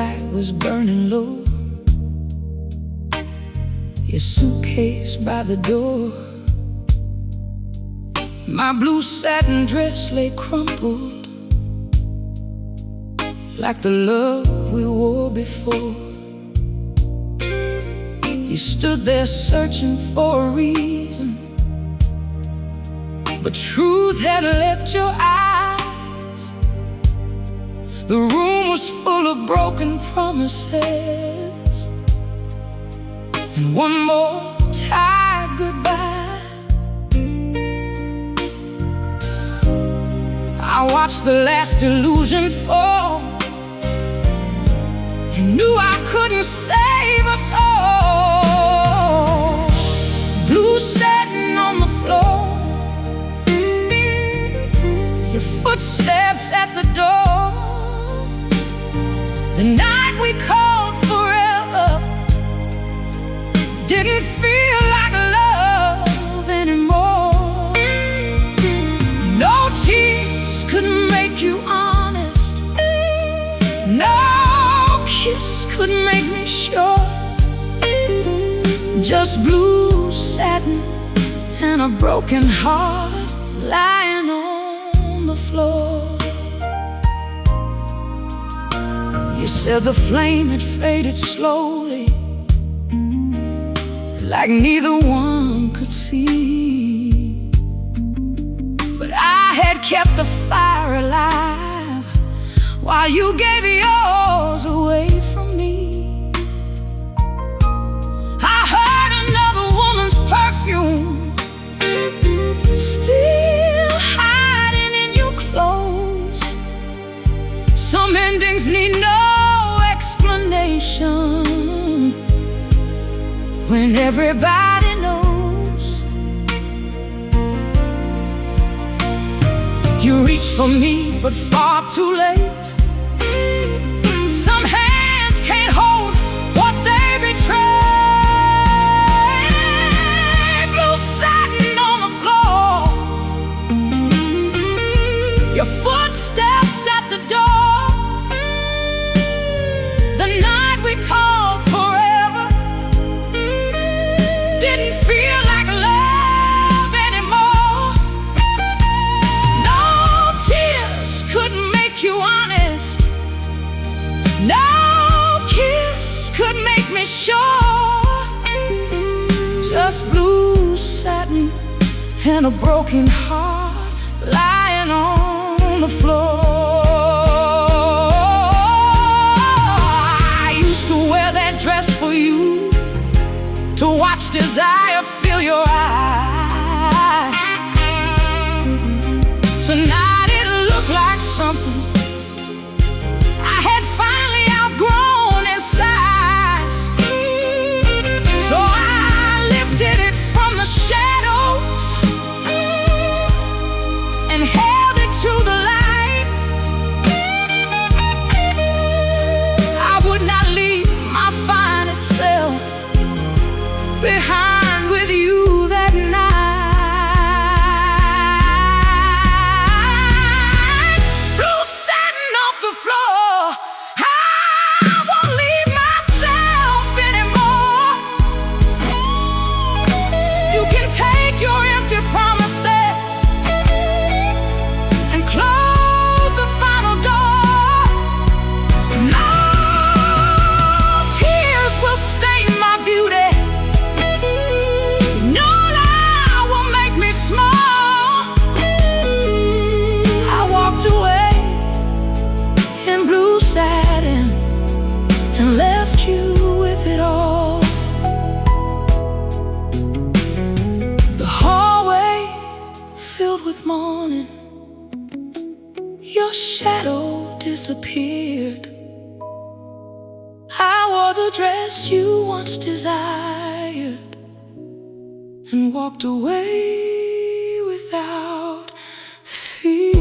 light was burning low, your suitcase by the door. My blue satin dress lay crumpled like the love we wore before. You stood there searching for a reason, but truth had left your eyes. The room was full of broken promises and one more tired goodbye. I watched the last illusion fall and knew I couldn't save us all. Blue satin on the floor, your footsteps at the door. The night we called forever didn't feel like love anymore. No tears could make you honest, no kiss could make me sure. Just blue satin and a broken heart lying on the floor. You said the flame had faded slowly, like neither one could see, but I had kept the fire alive while you gave yours away from me. I heard another woman's perfume still hiding in your clothes. Some endings need no explanation when everybody knows. You reached for me, but far too late. Some hands can't hold what they betrayed. Blue satin on the floor, your footsteps at the door. The night we called forever didn't feel like love anymore. No tears could make you honest, no kiss could make me sure. Just blue satin and a broken heart lying on the floor. Dress for you, to watch desire fill your eyes. Tonight it looked like something I had finally outgrown in size. So I lifted it from the shadows and held it to the light. I would not leave my finest self behind with you that night. Blue satin off the floor, I won't leave myself anymore. You can take your empty promises and close the final door. No will stain my beauty, no lie will make me small. I walked away in blue satin and left you with it all. The hallway filled with morning, your shadow disappeared. I wore the dress you once desired and walked away without fear.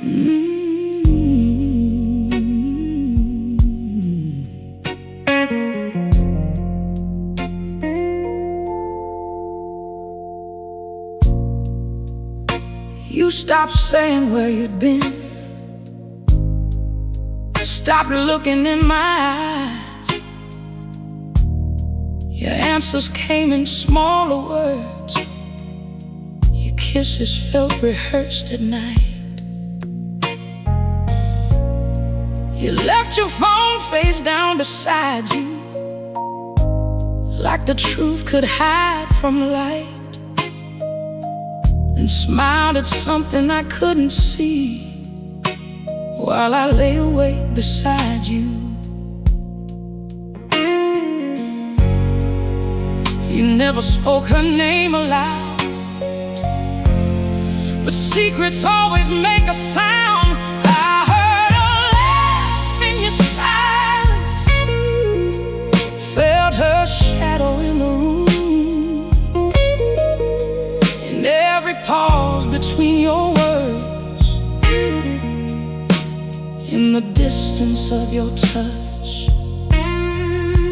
You stopped saying where you'd been, stopped looking in my eyes. Your answers came in smaller words. Your kisses felt rehearsed at night. You left your phone face down beside you, like the truth could hide from light, and smiled at something I couldn't see while I lay awake beside you. You never spoke her name aloud, but secrets always make a sound. I heard her laugh in your silence, felt her shadow in the room, in every pause between your words, in the distance of your touch.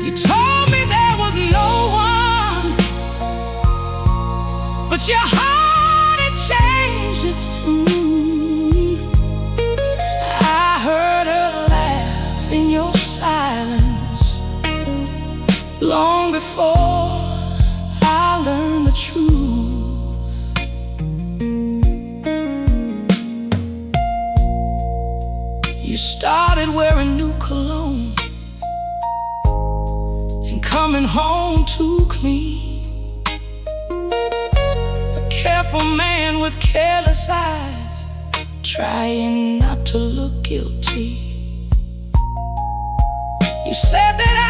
You told me there was no one, but your heart had changed its tune. I heard her laugh in your silence long before I learned the truth. You started wearing new cologne and coming home too clean. A careful man with careless eyes, trying not to look guilty. You said that I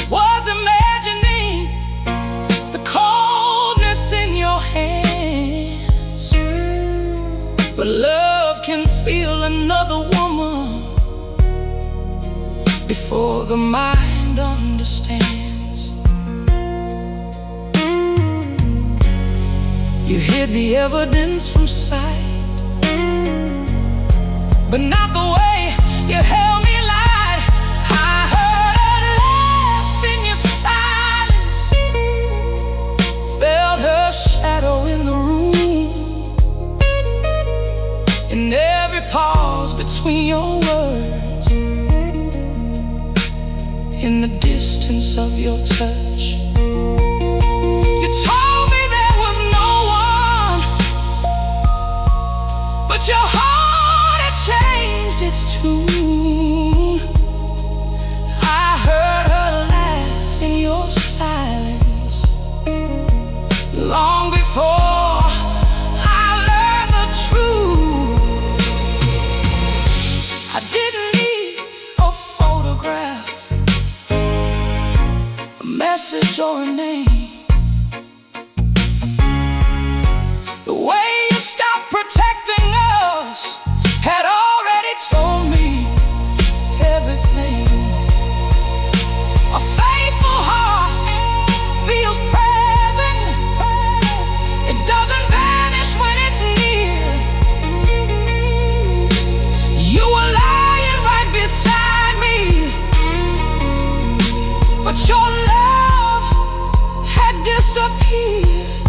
was imagining the coldness in your hands, but love can feel another woman before the mind understands. You hid the evidence from sight, but not the way you held me light. I heard her laugh in your silence, felt her shadow in the room, in every pause between your words, in the distance of your touch. You told me there was no one, but your heart had changed its tune. I heard her laugh in your silence long before I learned the truth. I didn't need a photograph, a message or a name. The way you stopped protecting us had already told me everything. A faithful heart feels present, it doesn't vanish when it's near. You were lying right beside me, but your love had disappeared.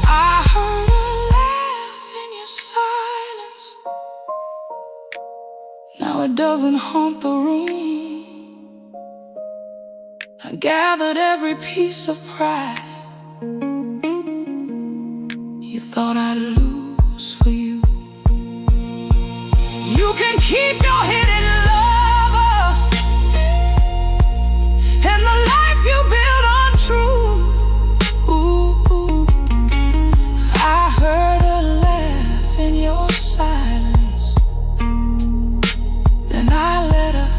I heard her laugh in your silence. Now it doesn't haunt the room. I gathered every piece of pride you thought I'd lose for you. You can keep your hidden lover and the life you built untrue. I heard her laugh in your silence, then I let her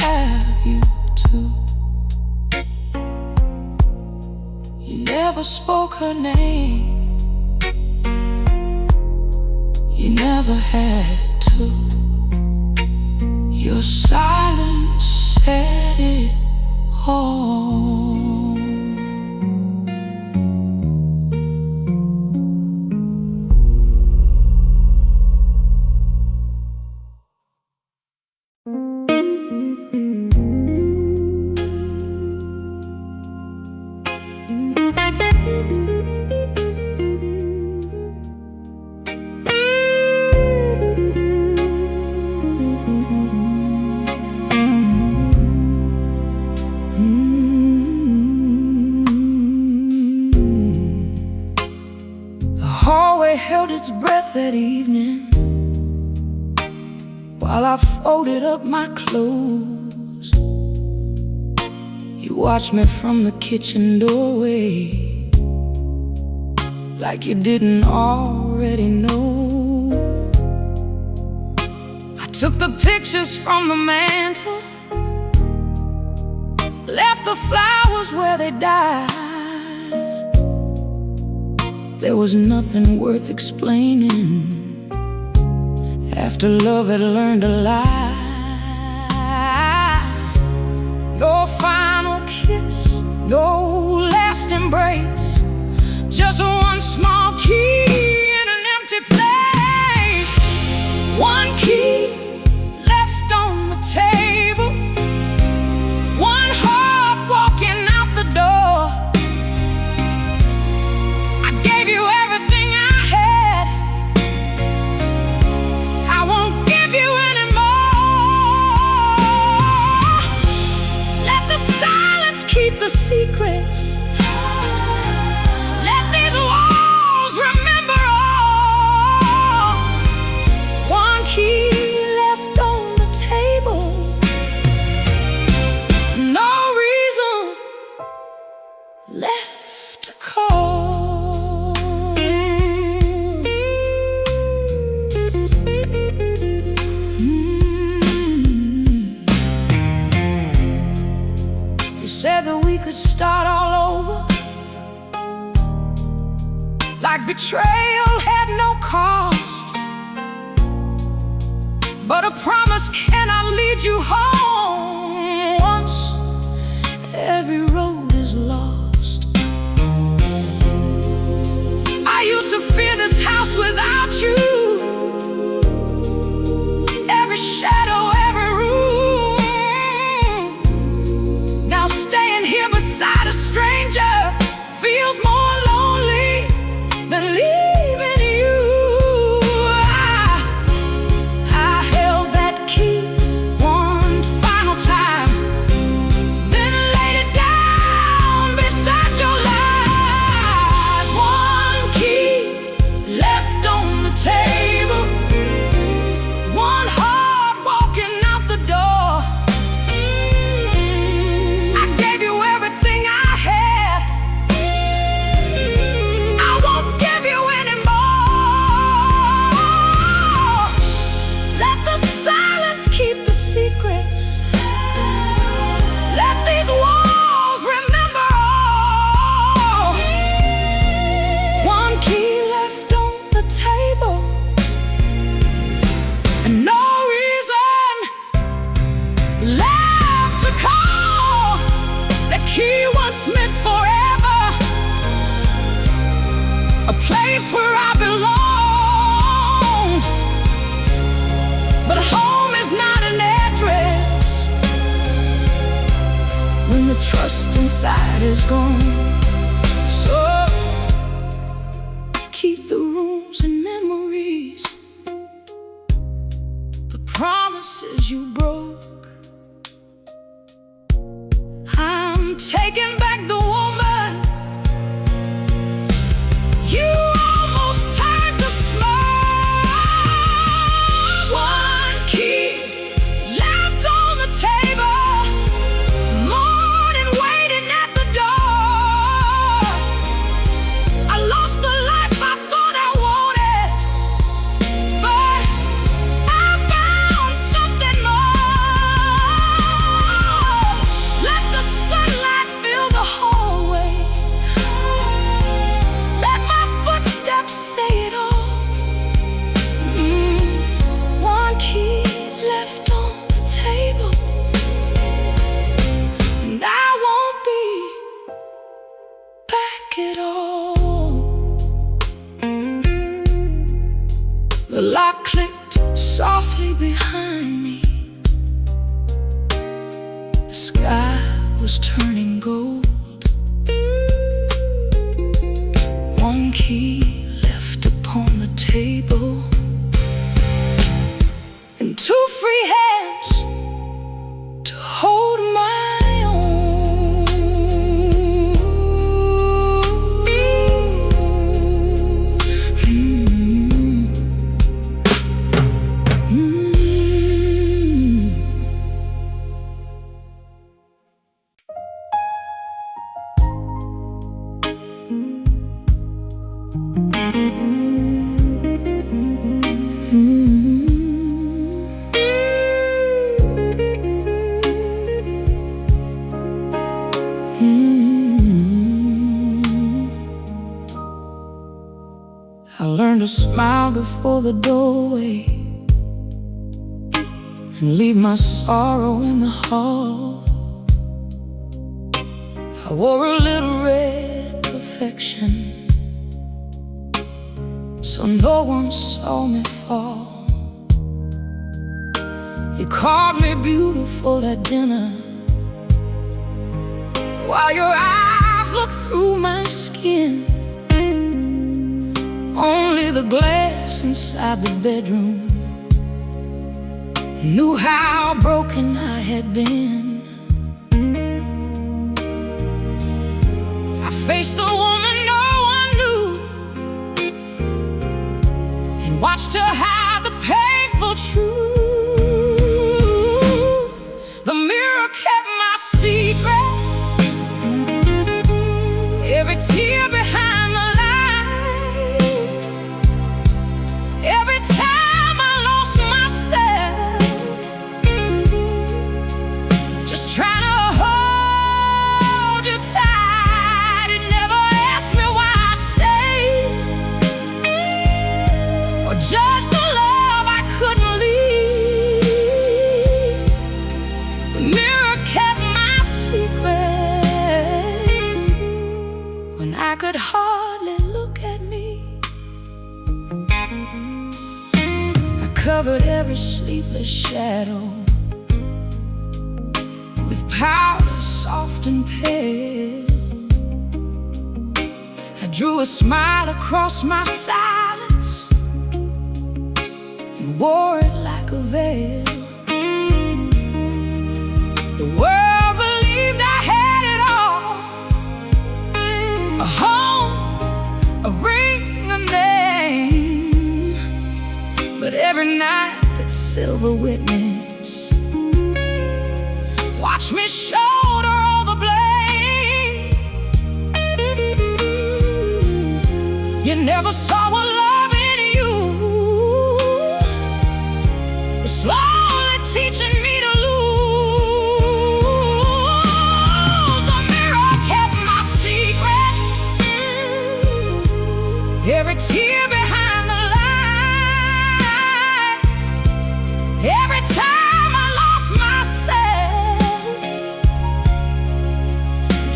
have you too. You never spoke her name, you never had to. Your silence said it all. evening, while I folded up my clothes, you watched me from the kitchen doorway, like you didn't already know. I took the pictures from the mantle, left the flowers where they died. There was nothing worth explaining after love had learned to lie. No final kiss, no last embrace, just one small key in an empty place. One key left on the table, one heart walking out the door. I gave you everything I had, I won't give you any more. Let the silence keep the secrets, let these walls remember all. One key left on the table, no reason left to call. You said that we could start all over, like betrayal had no cost, but a promise cannot lead you home once every road is lost. I used to fear this house without you, every shadow, every room. Now staying here beside a stranger feels more lonely than leaving you. I held that key one final time, then laid it down beside your lies. One key left on the table, one heart walking out the door. I gave you everything I had, I won't give you any more. Let the silence keep the secrets, let these walls remember all. One key left on the table, and no reason left to call. The key once meant forever, a place where I belong. But home is not an address when the trust inside is gone. So keep the rooms and memories, the promises you broke. I'm taking back the woman you almost turned to smoke. One key left on the table, morning waiting at the door. I lost the life I thought I wanted, but I found something more. Let the sunlight fill the hallway, let my footsteps say it all. One key left on the table, and I won't be back at all. The lock clicked softly behind me, the sky was turning gold. One key left upon the table, and two free hands to hold my own. to smile before the doorway and leave my sorrow in the hall. I wore a little red perfection, so no one saw me fall. You called me beautiful at dinner, while your eyes looked through my skin. Only the glass inside the bedroom knew how broken I had been. I faced a woman no one knew and watched her hide the painful truth. The mirror kept my secret, every tear behind the light, every time I lost myself, just trying to hold you tight. It never asked me why I stayed, or judged the love I couldn't leave. The mirror kept my secret when I could hardly look at me. I covered every sleepless shadow with powder soft and pale. I drew a smile across my silence and wore it like a veil. The world believed I had it all, a home, a ring, a name. But every night that silver witness watched me shoulder all the blame. You never saw a love in you, was slowly teaching me to lose. The mirror kept my secret, every tear behind the light, every time I lost myself,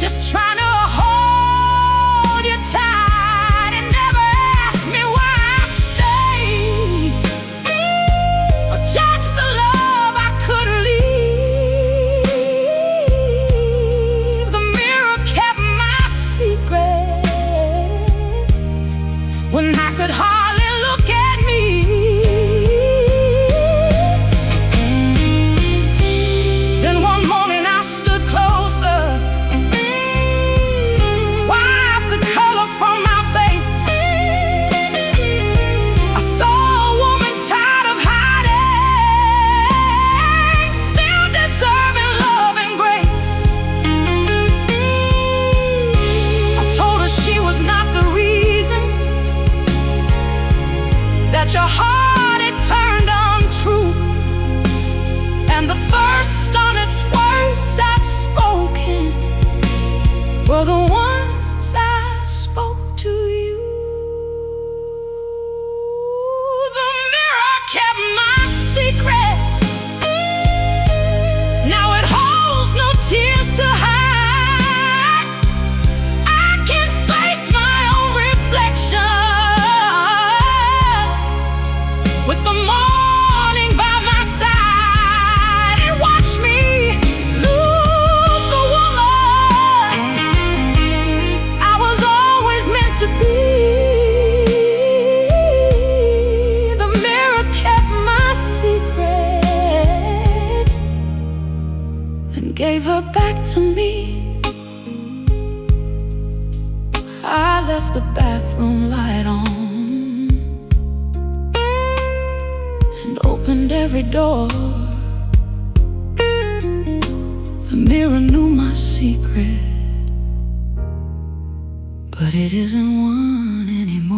just trying to hold you tight. It never asked me why I stayed, or judged the love I couldn't leave. The mirror kept my secret when I could hardly look at me. Then one morning I stood closer, wiped the color from my face. I saw a woman tired of hiding, still deserving love and grace. I told her she was not the reason that your heart had turned untrue, and the first honest words I'd spoken were the ones I spoke to you. The mirror kept my secret, now it holds no tears to hide. I can face my own reflection with the morning by my side, and watch me lose the woman I was always meant to be. The mirror kept my secret, then gave her back to me. I left the bathroom light on and opened every door. The mirror knew my secret, but it isn't one anymore.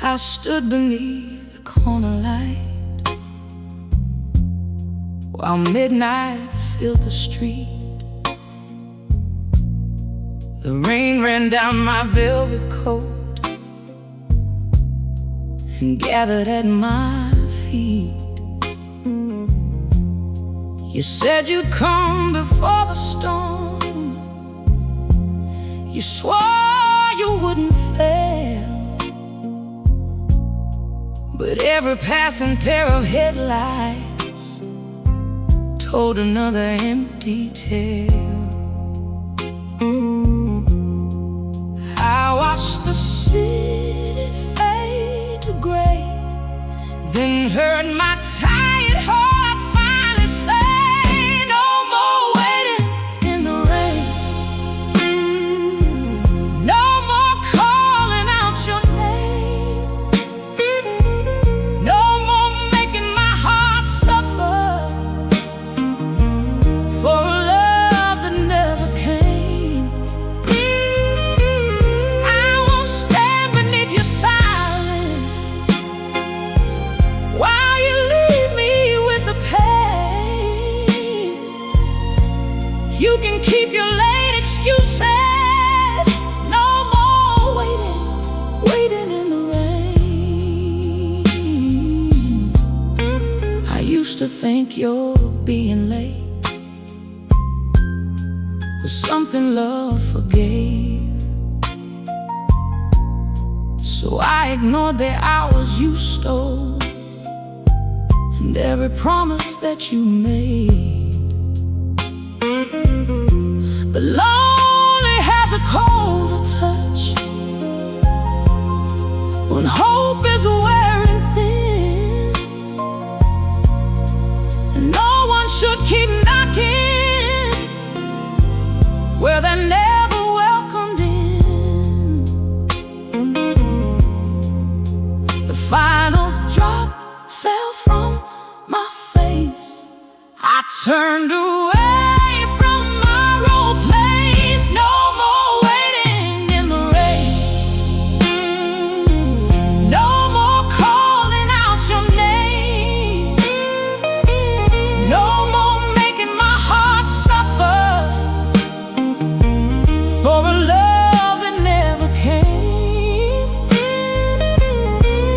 I stood beneath the corner light while midnight filled the street. The rain ran down my velvet coat and gathered at my feet. You said you'd come before the storm. You swore you wouldn't fail, but every passing pair of headlights told another empty tale. I watched the city fade to gray, then heard my tired heart finally say, no more waiting in the rain, no more calling out your name, no more making my heart suffer for a love that never came. I won't stand beneath your silence while you leave me with the pain. You can keep your late excuses. No more waiting, waiting in the rain. I used to think your being late was something love forgave, so I ignored the hours you stole and every promise that you made. But lonely has a colder touch when hope is wearing thin, and no one should keep knocking where they're never welcomed in. The final drop fell from my face. I turned away from my role plays. No more waiting in the rain, no more calling out your name, no more making my heart suffer for a love that never came.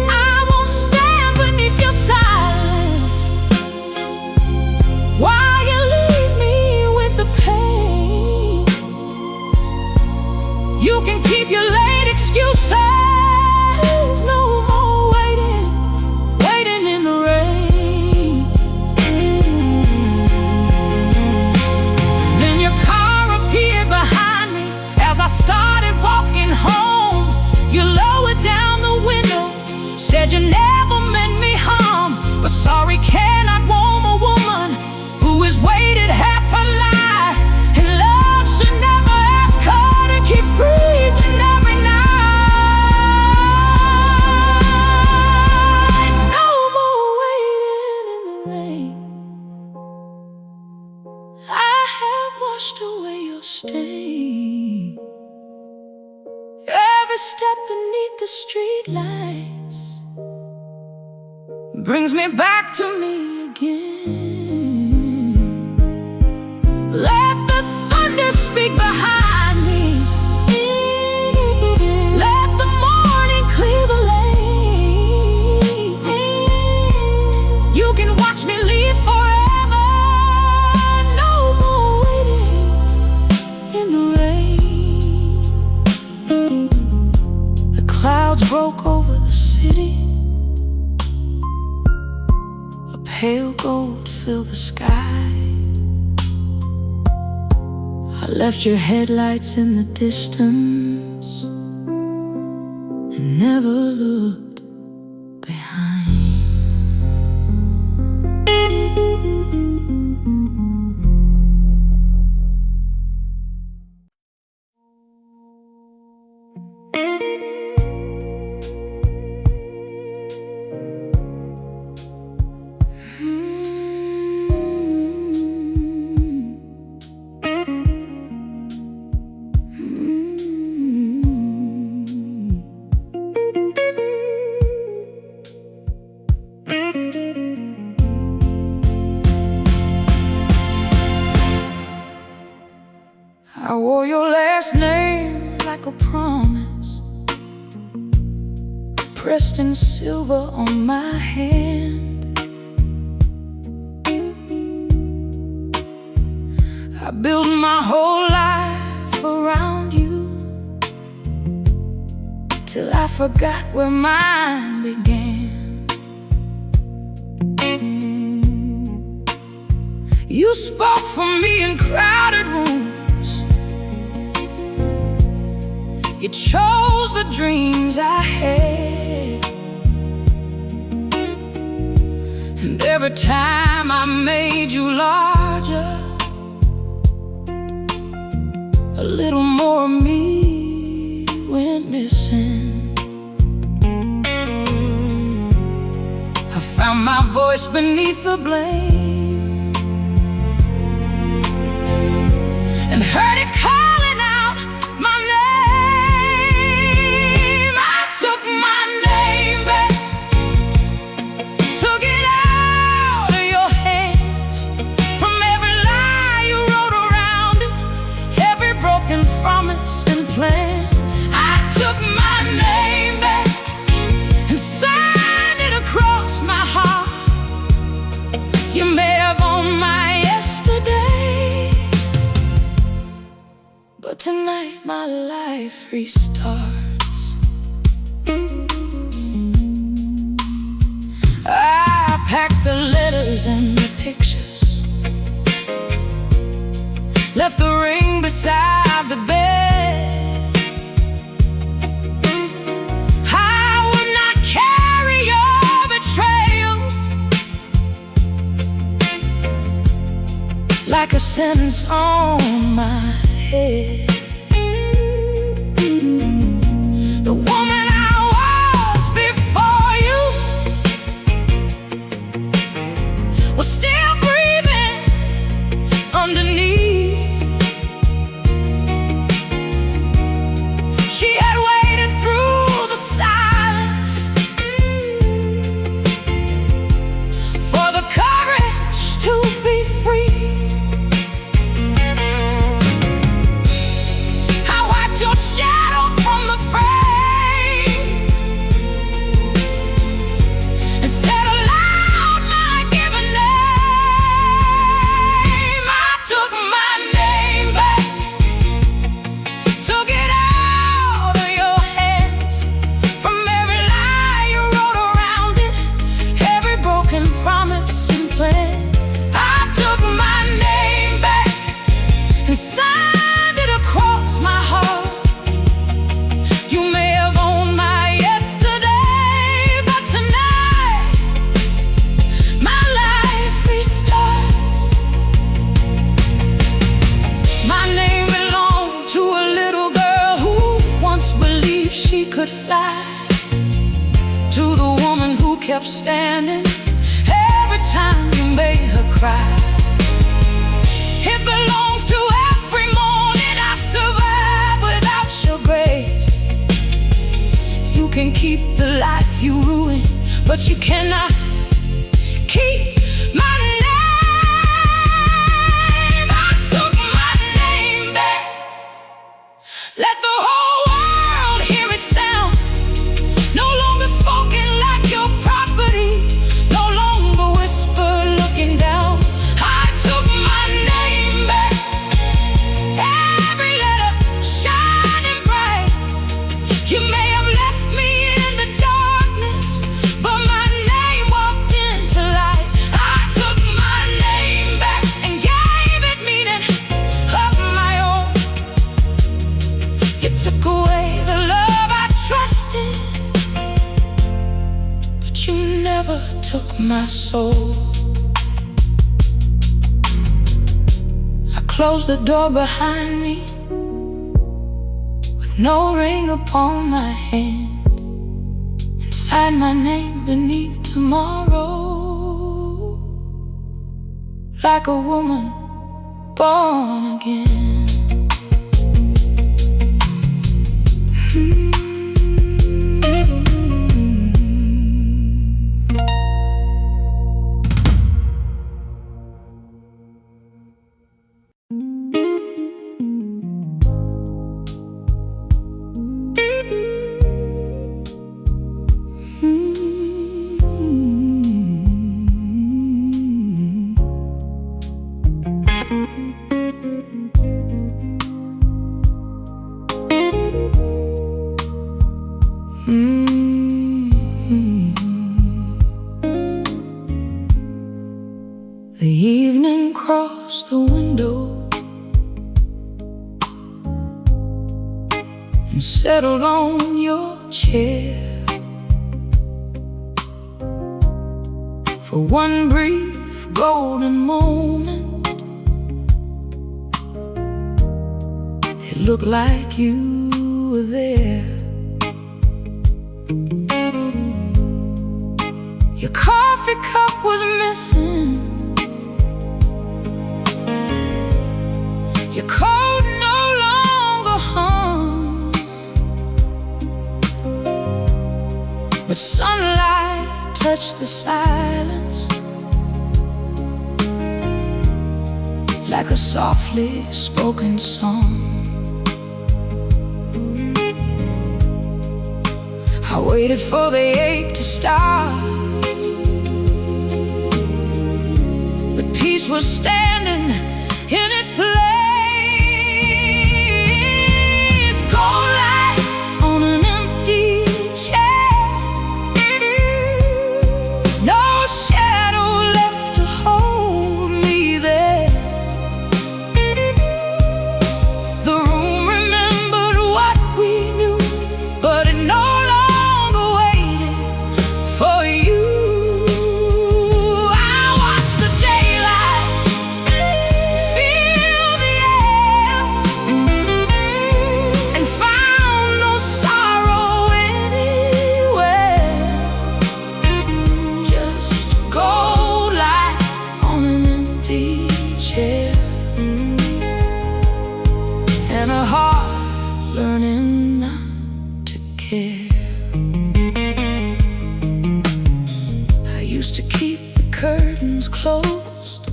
I won't stand beneath your silence while you leave me with the pain. You can keep your late excuses. No more waiting, waiting in the rain. Then your car appeared behind me as I started walking home. You lowered down the window, said you never meant me harm, but sorry cannot warm a woman who has waited half her life, and love should never ask her to keep freezing every night. No more waiting in the rain. I have washed away your stain. Every step beneath the streetlights brings me back to me again. Let the thunder speak behind me. Let the morning clear the lane. You can watch me leave forever. No more waiting in the rain. The clouds broke over the city. A pale gold filled the sky. I left your headlights in the distance and never looked behind. wore your last name like a promise, pressed in silver on my hand. I built my whole life around you till I forgot where mine began. You spoke for me in crowded rooms. You chose the dreams I had, and every time I made you larger, a little more of me went missing. I found my voice beneath the blame and heard it calling out my name. I took my name back, took it out of your hands. From every lie you wrote around it, every broken promise and plan, I took my name back and signed it across my heart. You may have owned my yesterday, but tonight my life restarts. I packed the letters and the pictures, left the ring beside the bed. I would not carry your betrayal like a sentence on my head. The woman I was before you was still breathing underneath. She had waited through the silence for the courage to be free. Your shadow from the frame and said aloud my given name. I took my name back, took it out of your hands. From every lie you wrote around it, every broken promise and plan, I took my name back and signed it across my heart. She could fly, to the woman who kept standing every time you made her cry. It belongs to every morning I survive without your grace. You can keep the life you ruined, but you cannot keep my name. I took my name back, let the whole took my soul. I closed the door behind me with no ring upon my hand, and signed my name beneath tomorrow like a woman born again. settled on your chair for one brief golden moment. It looked like you were there. Your coffee cup was missing, your coat no longer hung, but sunlight touched the silence like a softly spoken song. I waited for the ache to start, but peace was standing in its place. Cold light on an empty chair, no shadow left to hold me there. The room remembered what we knew, but it no longer waited for you. And a heart learning not to care. I used to keep the curtains closed,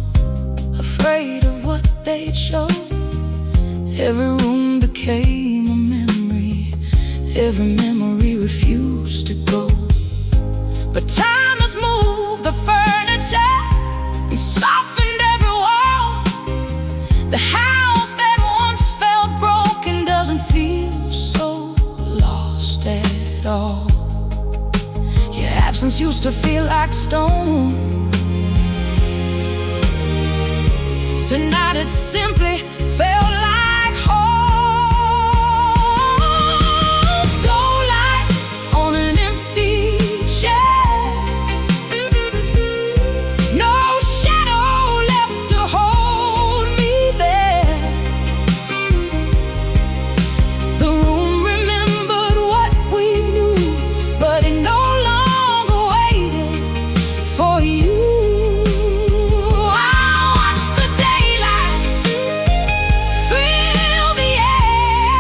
afraid of what they'd show. Every room became a memory, every memory refused to go. But time has moved the furniture and softened every wall. The house that once felt broken doesn't feel so lost at all. Your absence used to feel like stone. Tonight it simply felt like home. Low light on an empty chair, no shadow left to hold me there. The room remembered what we knew, but it no longer waited for you. I watched the daylight fill the air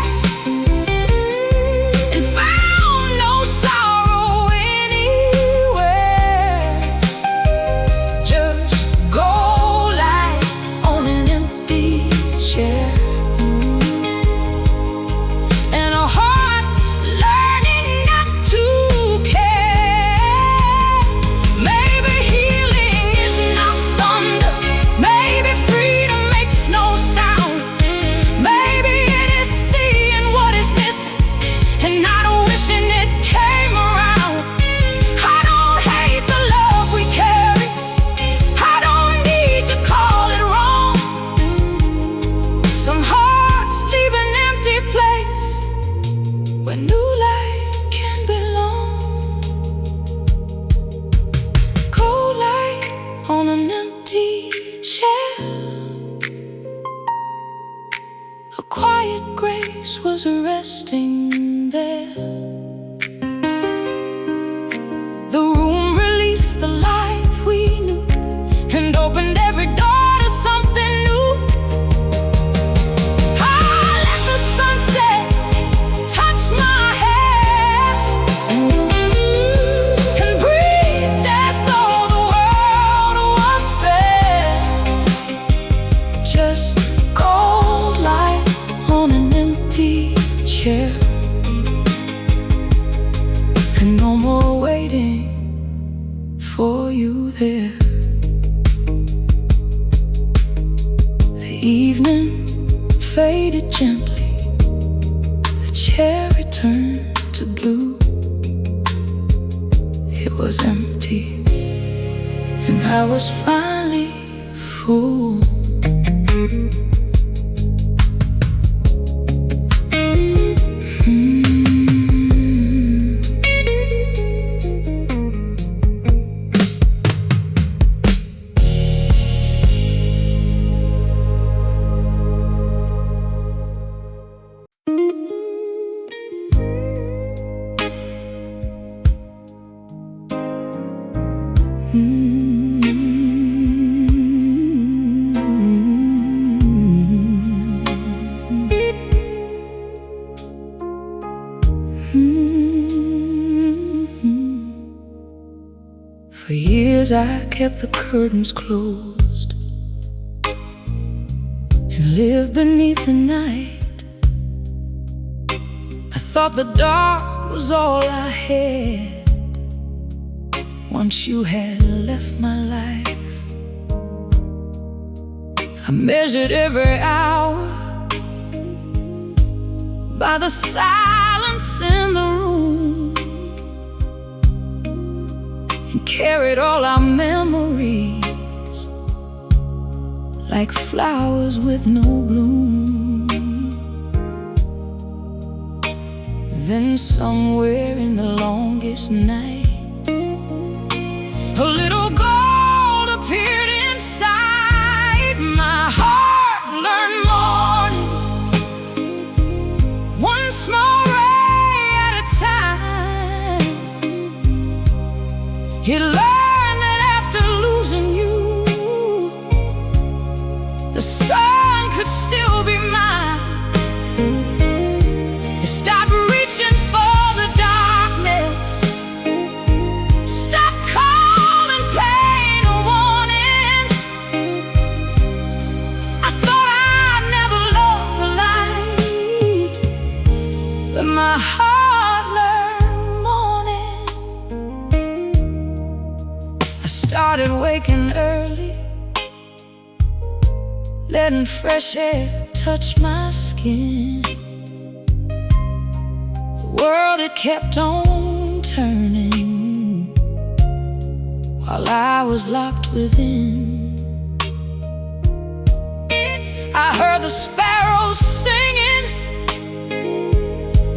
and found no sorrow anywhere. Just gold light on an empty chair, and a heart learning not to care. Maybe healing is not thunder, maybe freedom makes no sound. Maybe it is seeing what is missing and not wishing it came around. I don't hate the love we carry, I don't need to call it wrong. Some hearts leave an empty place where new light can belong. Cold light on an empty chair, a quiet grace was resting there. The room released the life we knew and opened every door to something new. I let the sunset touch my hair and breathed as though the world was fair. Just cold light on an empty chair, and no more waiting for you there. The evening faded gently, the chair returned to blue. It was empty, and I was finally full. For years I kept the curtains closed and lived beneath the night. I thought the dark was all I had once you had left my life. I measured every hour by the silence in the room, and carried all our memories like flowers with no bloom. Then somewhere in the longest night, a little gold appeared inside. My heart learned mourning, one small ray at a time. It learned that after losing you, the sun could still be mine. It stopped reaching for the darkness, stopped calling pain a warning. I thought I'd never love the light, but my heart learned mourning. I started waking early, letting fresh air touch my skin. The world, it kept on turning while I was locked within. I heard the sparrows singing,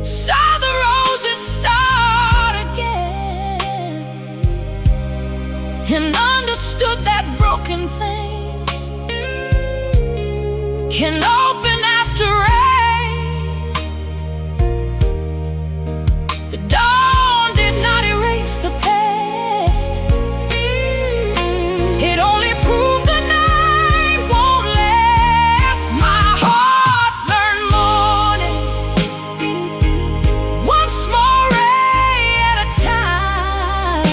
saw the roses start again, and understood that broken things can open after rain. The dawn did not erase the past, it only proved the night won't last. My heart learned mourning, one small ray at a time.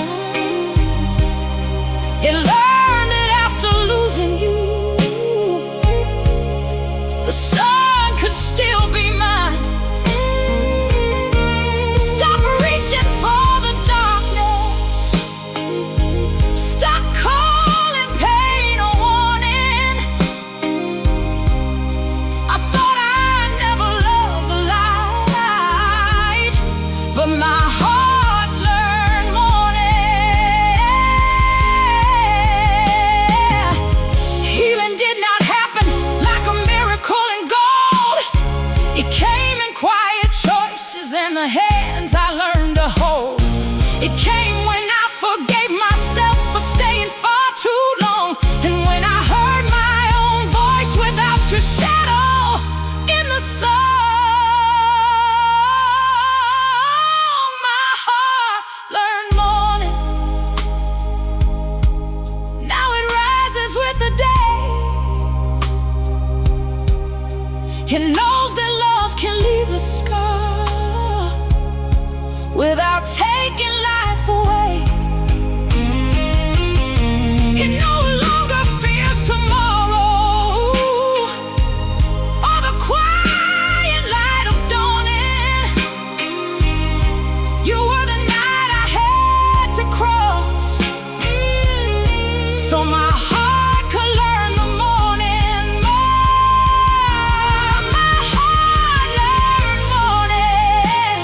It learned that after losing you, the sun could still be mine. Stop reaching for the darkness, stop calling pain a warning. I thought I'd never love the light, but my heart learned mourning. Healing did not happen like a miracle in gold. It came in quiet choices and the hands I learned to hold. It came when I forgave myself for staying far too long, and when I heard my own voice without your shadow in the song. My heart learned mourning, now it rises with the day. It knows that love can leave a scar without taking life away. It no longer fears tomorrow or the quiet light of dawning. You were the night I had to cross, so my heart could learn the morning more. My heart learned mourning,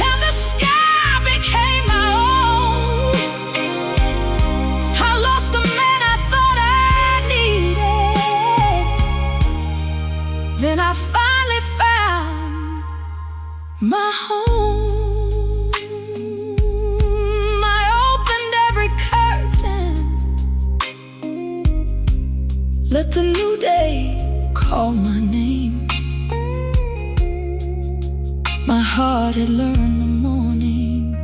and the sky became my own. I lost the man I thought I needed, then I finally found my home. I opened every curtain, let the new day call my name. My heart had learned the morning,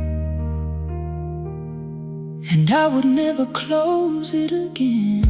and I would never close it again.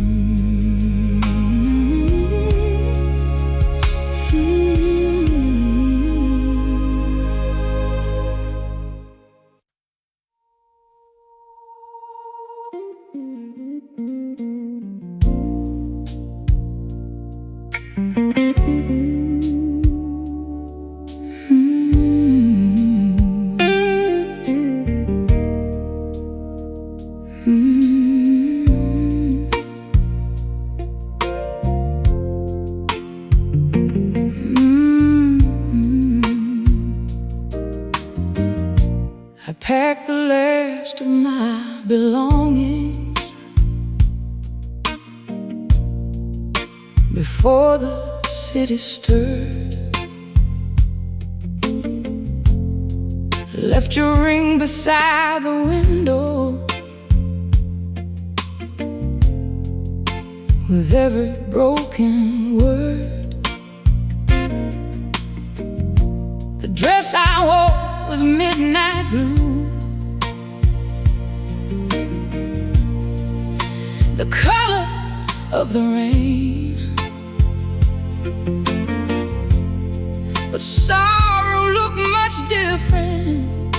I packed the last of my belongings before the city stirred. Left your ring beside the window with every broken word. The dress I wore was midnight blue, the color of the rain. But sorrow looked much different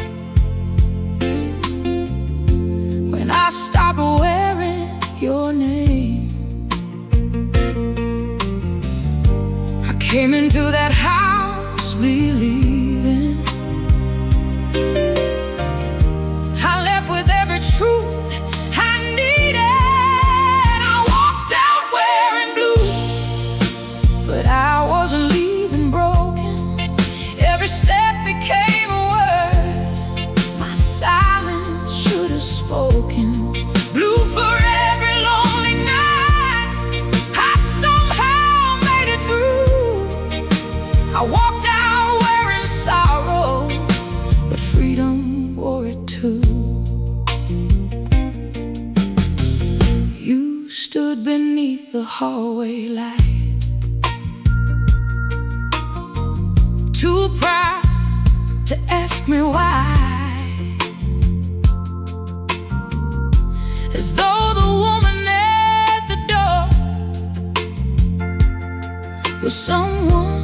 when I stopped wearing your name. I came into that house believing, I left with every truth I needed. I walked out wearing blue, but I wasn't leaving broken. Every step became a word my silence should have spoken. Blue for every lonely night I somehow made it through. I walked out wearing sorrow, but freedom wore it too. You stood beneath the hallway light, too proud to ask me why, as though the woman at the door was someone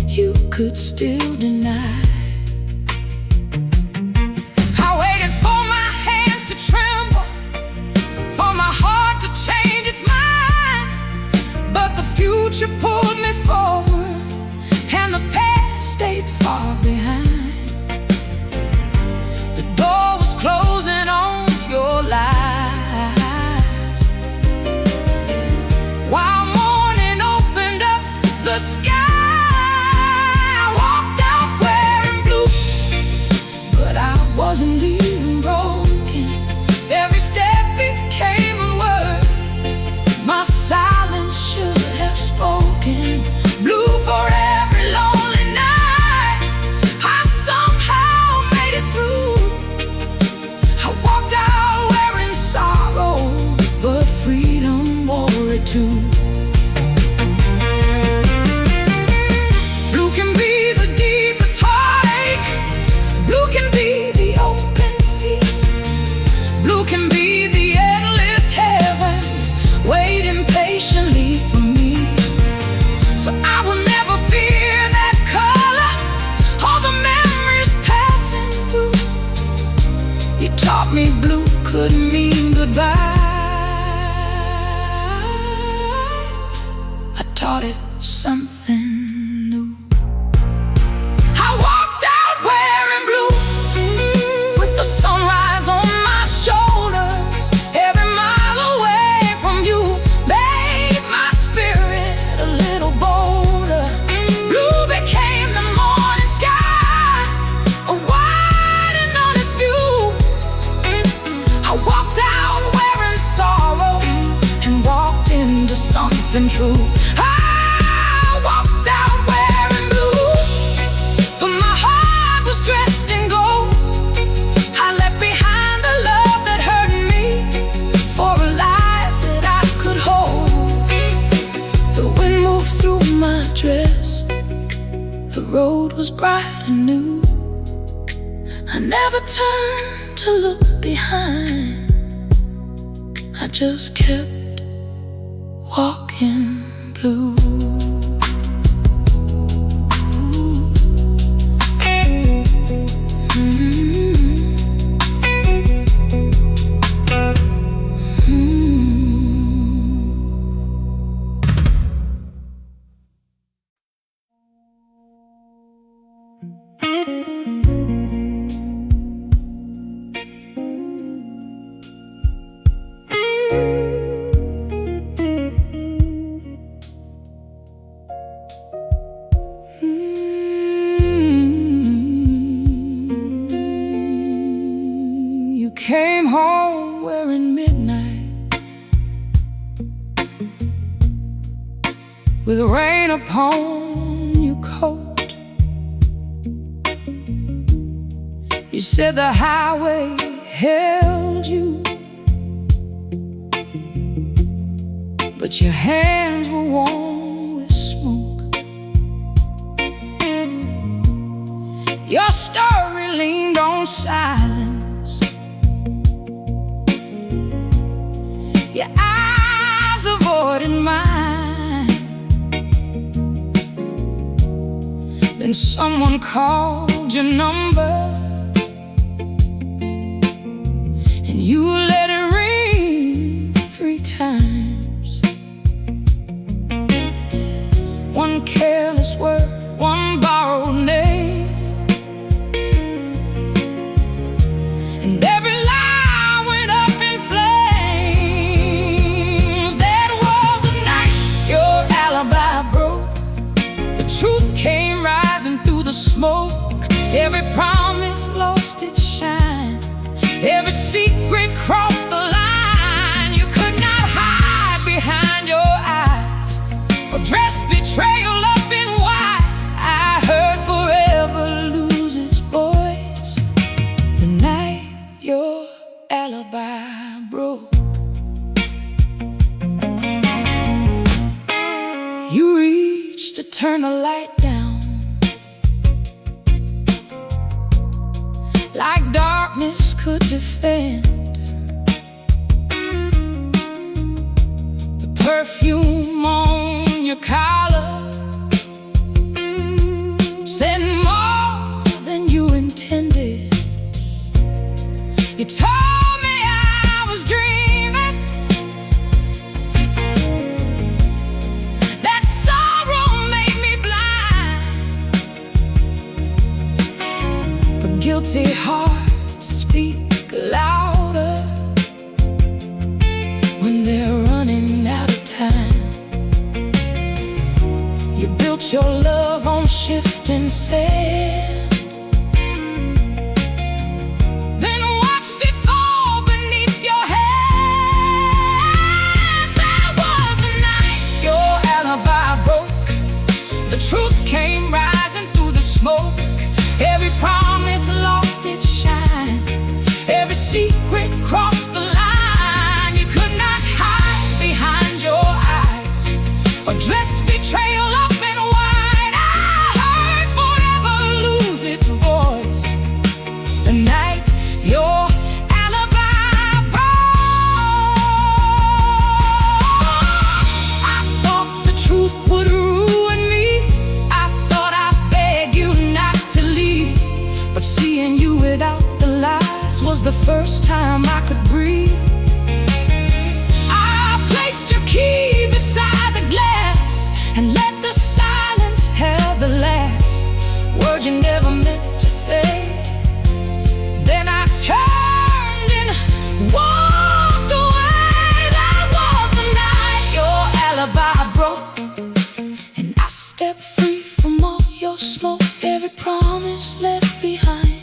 you could still deny. I waited for my hands to tremble, for my heart to change its mind, but the future pulled me forward and the past stayed far behind. The door was closing on your lies, while morning opened up the sky. Wasn't leaving broken. Every step became a word my silence should have spoken. Blue for every lonely night I somehow made it through. I walked out wearing sorrow, but freedom wore it too. Blue can be the deepest heartache. Blue can be the open sea. Blue can be the endless heaven waiting patiently for me. So I will never fear that color, all the memories passing through. You taught me blue could mean goodbye. I taught it something new. I walked out wearing blue, with the sunrise on my shoulders. Every mile away from you made my spirit a little bolder. Blue became the morning sky, a wide and honest view. I walked out wearing sorrow and walked into something true. I walked out wearing blue, but my heart was dressed in gold. I left behind the love that hurt me for a life that I could hold. The wind moved through my dress, the road was bright and new. I never turned to look behind. I just kept walking blue. You came home wearing midnight, with rain upon your coat. You said the highway held you, but your hands were warm with smoke. Your story leaned on silence, your eyes avoided mine. Then someone called your number, and you let it ring 3 times. One careless word, one borrowed name, and every lie went up in flames. That was the night your alibi broke. The truth came rising through the smoke. Every promise lost its shine, every secret crossed the line. You could not hide behind your eyes or dress betrayal up in white. I heard forever lose its voice the night your alibi broke. You reached to turn the light down, like darkness could defend. The perfume on your collar said more than you intended. You told me I was dreaming, that sorrow made me blind. But guilty hearts speak louder when they're running out of time. You built your love on shifting sand, then watched it fall beneath your hands. That was the night your alibi broke. The truth came rising through the smoke. Every promise lost its shine, every secret crossed the line. You could not hide behind your eyes or dress betrayal up in white. I heard forever lose its voice the night your alibi broke. I thought the truth would ruin me, I thought I'd beg you not to leave. But seeing you without the lies was the first time I could breathe. I placed your key beside the glass and let the silence have the last word you never meant to say. Then I turned and walked away. That was the night your alibi broke, and I stepped free from all your smoke. Every promise left behind,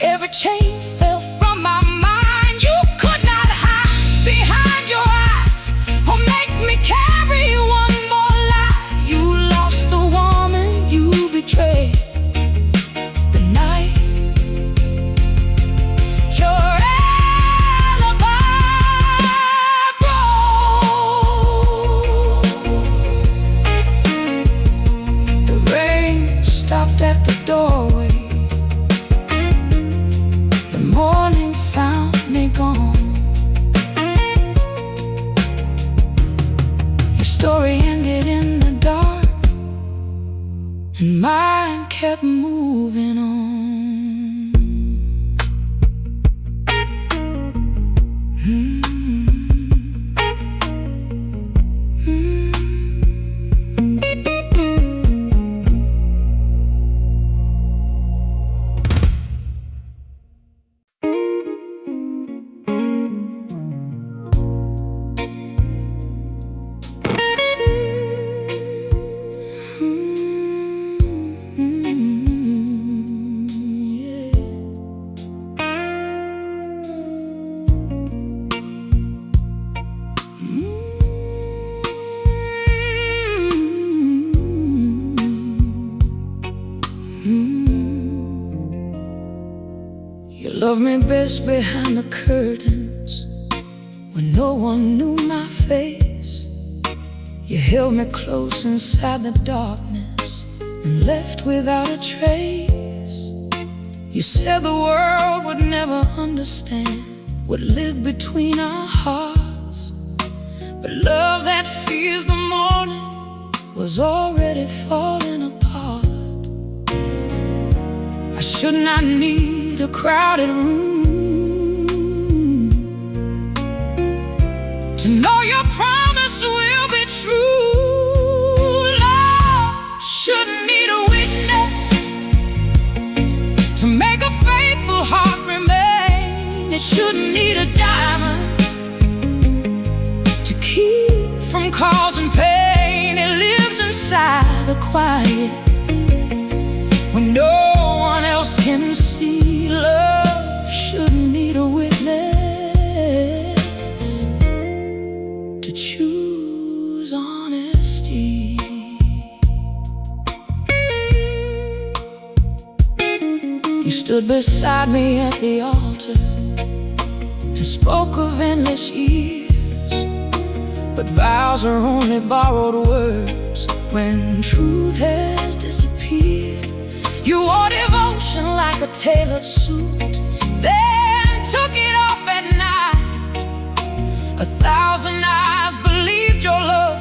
every chain fell from my mind. You could not hide behind your eyes or make kept moving on. You loved me best behind the curtains, when no one knew my face. You held me close inside the darkness and left without a trace. You said the world would never understand what lived between our hearts, but love that fears the morning was already falling apart. I should not need a crowded room to know your promise will be true. Love shouldn't need a witness to make a faithful heart remain. It shouldn't need a diamond to keep from causing pain. It lives inside the quiet when no one else can see. Love shouldn't need a witness to choose honesty. You stood beside me at the altar and spoke of endless years, but vows are only borrowed words when truth has disappeared. You wore devotion like a tailored suit, then took it off at night. 1,000 eyes believed your love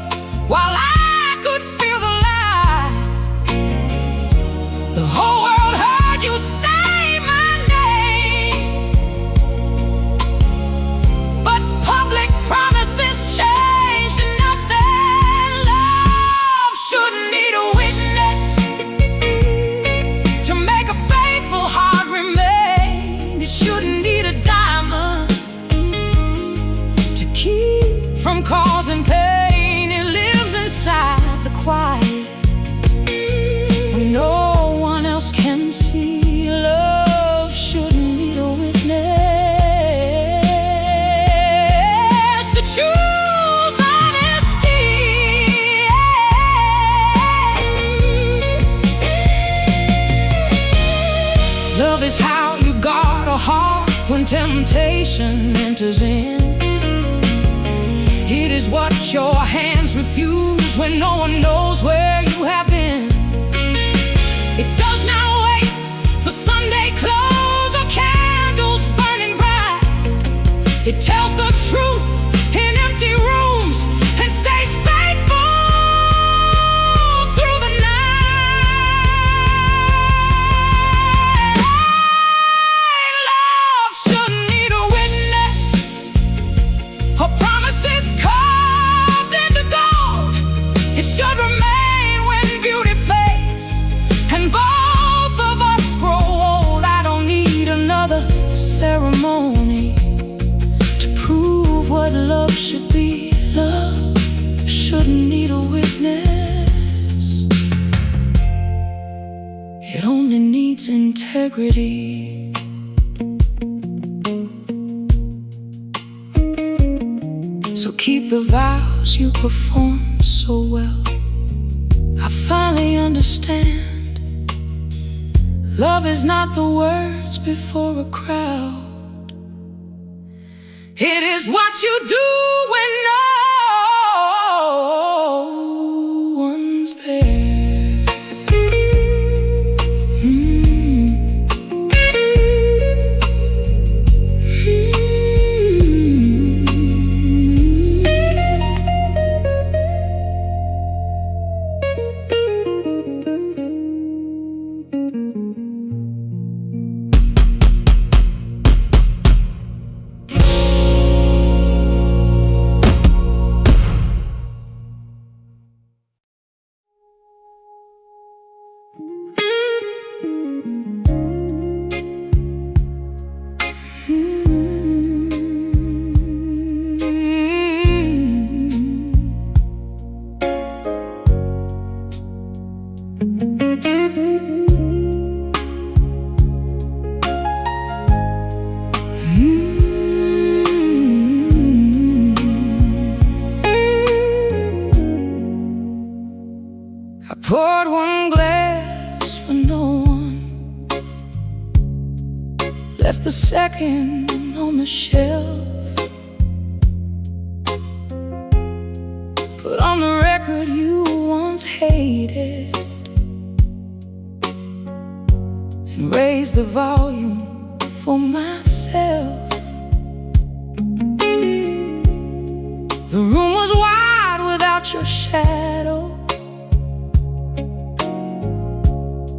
while I could feel the lie. The whole world heard you say my name, but public promises changed nothing. Love shouldn't need a witness to make a faithful heart remain. It shouldn't need a diamond to keep from causing pain. It lives inside the quiet when no one else can see. Love shouldn't need a witness to choose honesty. Love is how you guard a heart when temptation enters in. It is what your hands refuse when no one knows where you have been. It does not wait for Sunday clothes or candles burning bright. It tells the truth in empty rooms and stays faithful through the night. Love shouldn't need a witness or promises carved into gold. It should remain when beauty fades and both of us grow old. I don't need another ceremony to prove what love should be. Love shouldn't need a witness. It only needs integrity. So keep the vows you performed so well. I finally understand. Love is not the words before a crowd. It is what you do when no one's there. the second on the shelf. Put on the record you once hated, and raise the volume for myself. The room was wide without your shadow.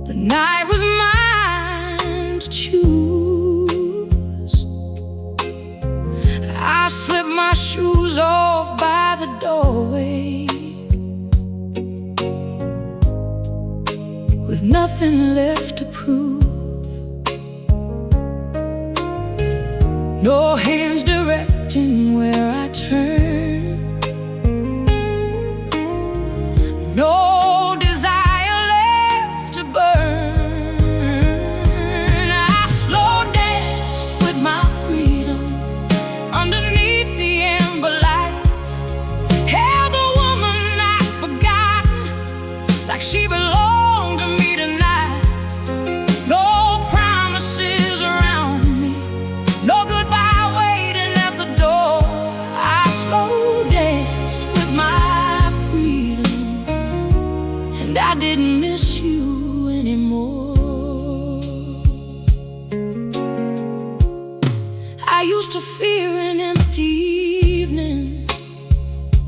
The night was mine to choose. I slipped my shoes off by the doorway, with nothing left to prove. No hands directing where I turn, no desire left to burn. I slow danced with my freedom underneath the amber light. Held the woman I'd forgotten like she belonged to me tonight. No promises around me, no goodbye waiting at the door. I slow danced with my freedom, and I didn't miss you anymore. I used to fear an empty evening,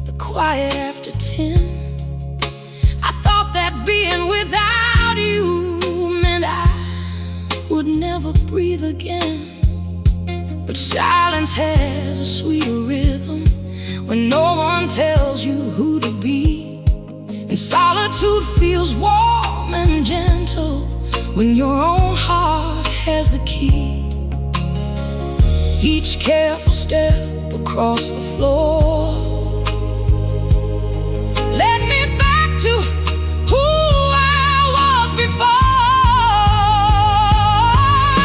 the quiet after 10. I thought that being without you meant I would never breathe again. But silence has a sweeter rhythm when no one tells you who to be. And solitude feels warm and gentle when your own heart has the key. Each careful step across the floor led me back to who I was before.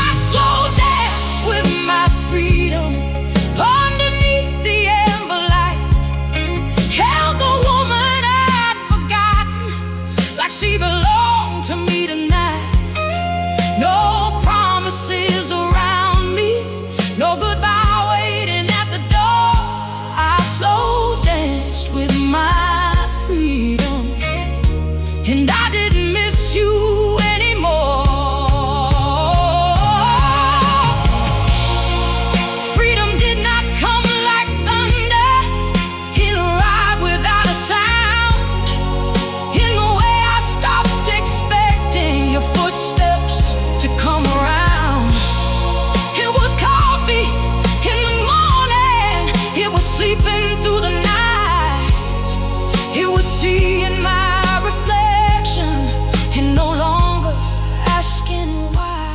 I slow danced with my freedom underneath the amber light. Held the woman I'd forgotten like she belonged to me tonight. No promises around me, no goodbye waiting at the door. I slow danced with my freedom, and I didn't miss you anymore. Freedom did not come like thunder. It arrived without a sound. In the way I stopped expecting your footsteps to come around. It was coffee in the morning, it was sleeping through the night. It was seeing my reflection and no longer asking why.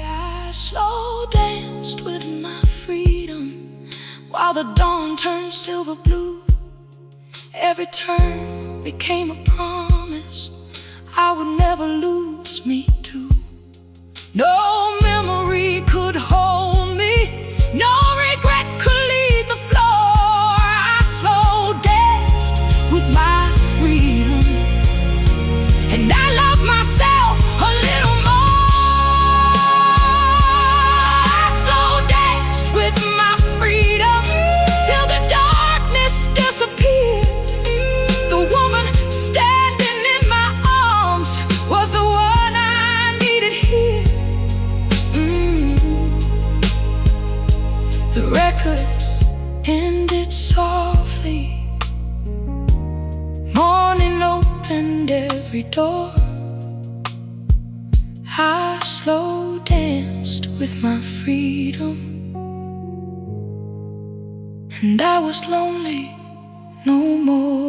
I slow danced with my freedom while the dawn turned silver blue. Every turn became a promise I would never lose me to. No memory could hold me, no regret could lead the floor. I slow danced with my freedom, and I love myself a little more. I slow danced with my freedom till the darkness disappeared. The woman standing in my arms was the one I needed here. The record ended softly. Morning opened every door. I slow danced with my freedom, and I was lonely no more.